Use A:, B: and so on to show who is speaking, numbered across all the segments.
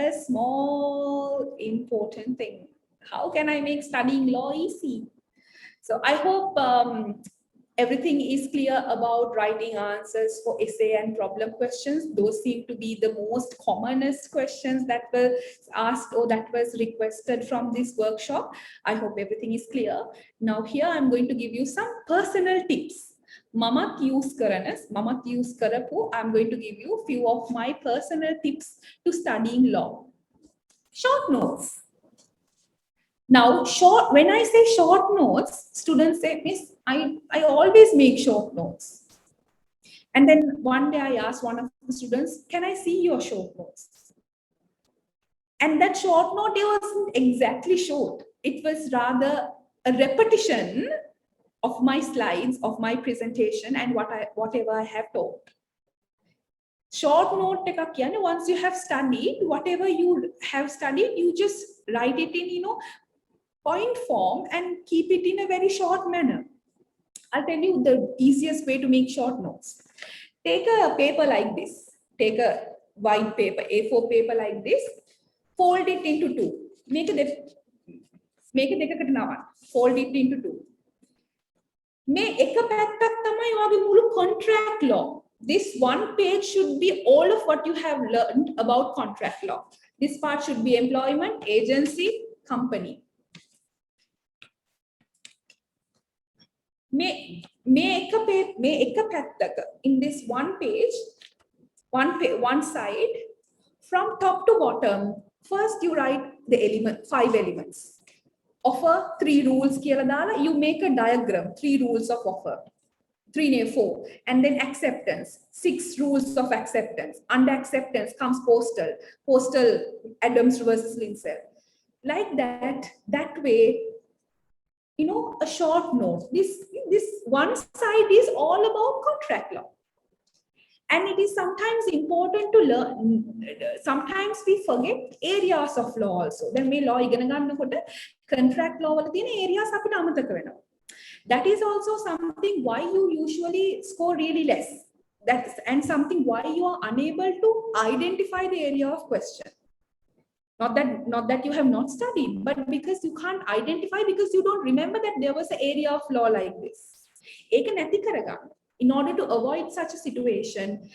A: a small important thing. How can I make studying law easy? So I hope everything is clear about writing answers for essay and problem questions. Those seem to be the most commonest questions that were asked or that was requested from this workshop. I hope everything is clear. Now here I'm going to give you some personal tips. Mamat use karapu. I'm going to give you a few of my personal tips to studying law. Short notes. Now, when I say short notes, students say, Miss, I always make short notes. And then one day I asked one of the students, can I see your short notes? And that short note wasn't exactly short. It was rather a repetition of my slides, of my presentation, and whatever I have taught. Short note, once you have studied, whatever you have studied, you just write it in, point form and keep it in a very short manner. I'll tell you the easiest way to make short notes. Take a paper like this. Take a white paper, A4 paper like this. Fold it into two. Make it fold it into two. Contract law. This one page should be all of what you have learned about contract law. This part should be employment, agency, company. In this one page, one side, from top to bottom, first you write the 5 elements. Offer 3 rules, you make a diagram, 3 rules of offer. 4, and then acceptance, 6 rules of acceptance. Under acceptance comes postal Adams versus Lindsay. Like that way, a short note. This one side is all about contract law. And it is sometimes important to learn. Sometimes we forget areas of law also. Then we law contract law areas. That is also something why you usually score really less. And something why you are unable to identify the area of question. Not that you have not studied, but because you can't identify, because you don't remember that there was an area of law like this. In order to avoid such a situation,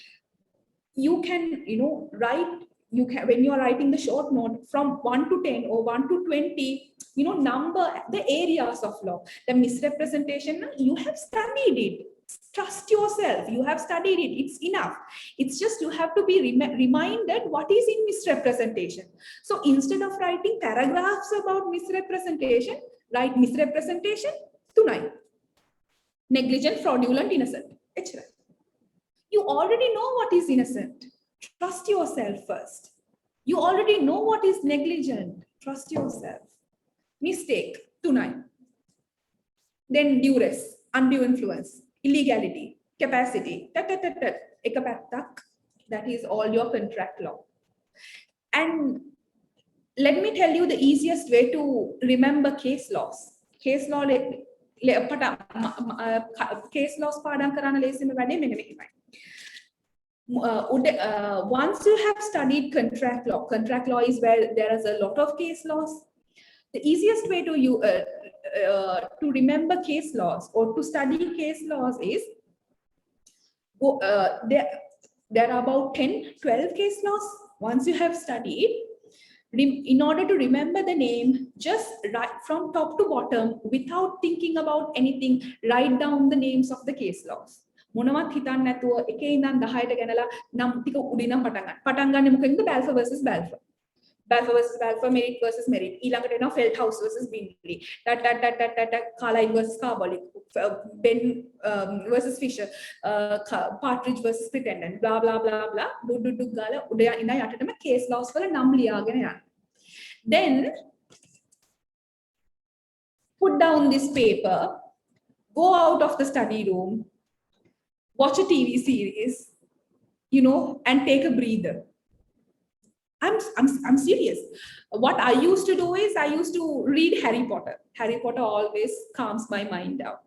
A: you can, when you are writing the short note from 1 to 10 or 1 to 20, number the areas of law. The misrepresentation, you have studied it. Trust yourself. You have studied it. It's enough. It's just you have to be reminded what is in misrepresentation. So instead of writing paragraphs about misrepresentation, write misrepresentation to 9. Negligent, fraudulent, innocent. You already know what is innocent. Trust yourself first. You already know what is negligent. Trust yourself. Mistake, 2-9. Then duress, undue influence, illegality, capacity, that is all your contract law. And let me tell you the easiest way to remember case laws. Case law, case laws once you have studied contract law is where there is a lot of case laws. The easiest way to remember case laws or to study case laws is there are about 10-12 case laws. Once you have studied, in order to remember the name, just write from top to bottom without thinking about anything, write down the names of the case laws. මොනවත් හිතන්න නැතුව එකේ ඉඳන් 10ට ගෙනලා නම් ටික උඩින්ම පටන් ගන්න මොකෙන්ද Balfour versus Balfour. Balfour versus Balfour, Merit versus Merit. ඊළඟට එනවා Feldhaus versus Bingley. Carlyle versus Carbolic, Ben versus Fisher, Partridge versus Pretendant, blah blah blah blah. ඩු ගාලා උඩ ඉඳන් යටටම case laws වල නම් ලියාගෙන යන්න. Then put down this paper, go out of the study room, watch a TV series, and take a breather. I'm serious. What I used to do is I used to read Harry Potter. Harry Potter always calms my mind down.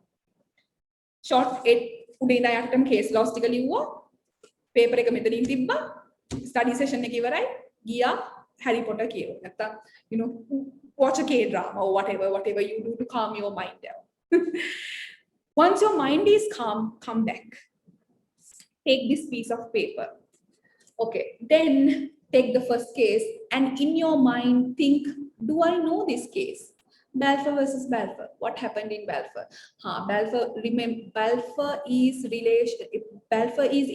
A: Short 8 උඩ ඉඳන් යටටම case laws ටික ලිව්වා. paper එක මෙතනින් තිබ්බා. study session එක ඉවරයි. ගියා Harry Potter කියව. නැත්තම් watch a K-drama or whatever you do to calm your mind down. Once your mind is calm, come back. Take this piece of paper. Okay, then take the first case and in your mind think, do I know this case? Balfour versus Balfour. What happened in Balfour? Balfour, remember, Balfour is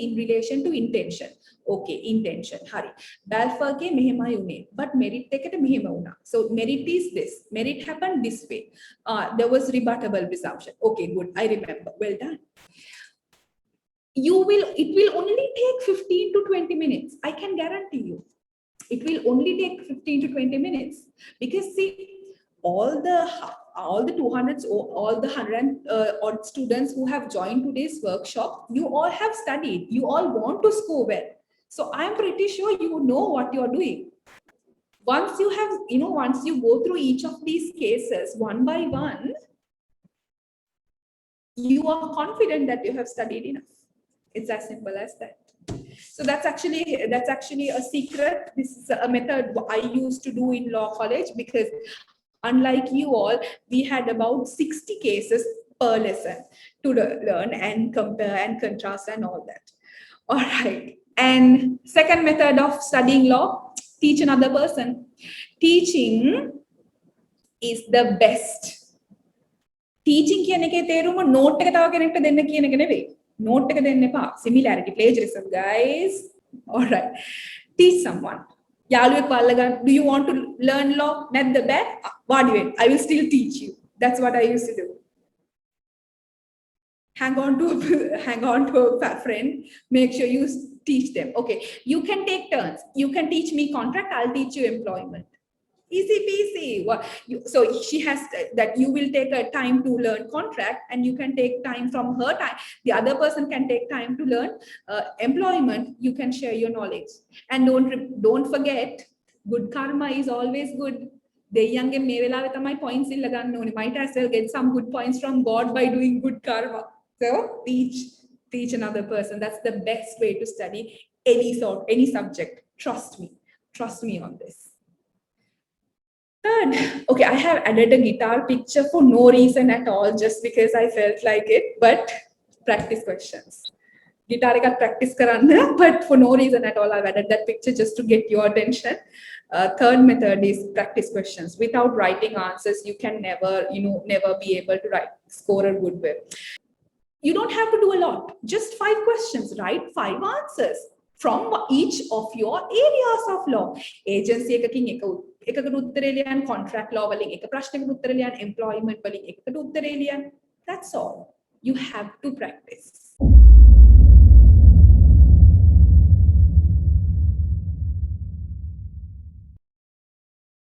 A: in relation to intention. Okay, intention. Hari. Balfour ke mehema une, but merit tekete mehema una. So merit is this. Merit happened this way. There was rebuttable presumption. Okay, good. I remember. Well done. It will only take 15 to 20 minutes. I can guarantee you. It will only take 15 to 20 minutes because see, all the 200s, all the 100 odd students who have joined today's workshop, you all have studied. You all want to score well. So I'm pretty sure you know what you're doing. Once you have, once you go through each of these cases one by one, you are confident that you have studied enough. It's as simple as that. So that's actually a secret. This is a method I used to do in law college because unlike you all, we had about 60 cases per lesson to learn and compare and contrast and all that. All right. And second method of studying law, teach another person. Teaching is the best. Teaching කියන එකේ තේරුම note එක තව කෙනෙක්ට දෙන්න කියන එක නෙවෙයි. Note එක දෙන්න එපා. Similarity, plagiarism, guys. All right. Teach someone. යාළුවෙක් වල්ල ගන්න. Do you want to learn law? නැද්ද බෑ? වාඩි වෙන්න. I will still teach you. That's what I used to do. Hang on to a friend. Make sure you teach them. Okay. You can take turns. You can teach me contract. I'll teach you employment. Easy peasy. So she has that you will take a time to learn contract and you can take time from her time. The other person can take time to learn employment. You can share your knowledge. And don't forget, good karma is always good. දෙයියන්ගේ මේ වෙලාවේ තමයි points ඉල්ල ගන්න ඕනේ. Might as well get some good points from God by doing good karma. So teach another person. That's the best way to study any subject. Trust me on this. Third, okay, I have added a guitar picture for no reason at all, just because I felt like it, but practice questions. Guitar ekak practice karanna, but for no reason at all, I've added that picture just to get your attention. Third method is practice questions. Without writing answers, you can never be able to score a good way. You don't have to do a lot, just 5 questions, write 5 answers from each of your areas of law. Agency එකකින් එකකට උත්තරේ ලියන්න, contract law වලින් එක ප්‍රශ්නයකට උත්තරේ ලියන්න, employment වලින් එකකට උත්තරේ ලියන්න. That's all. You have to practice.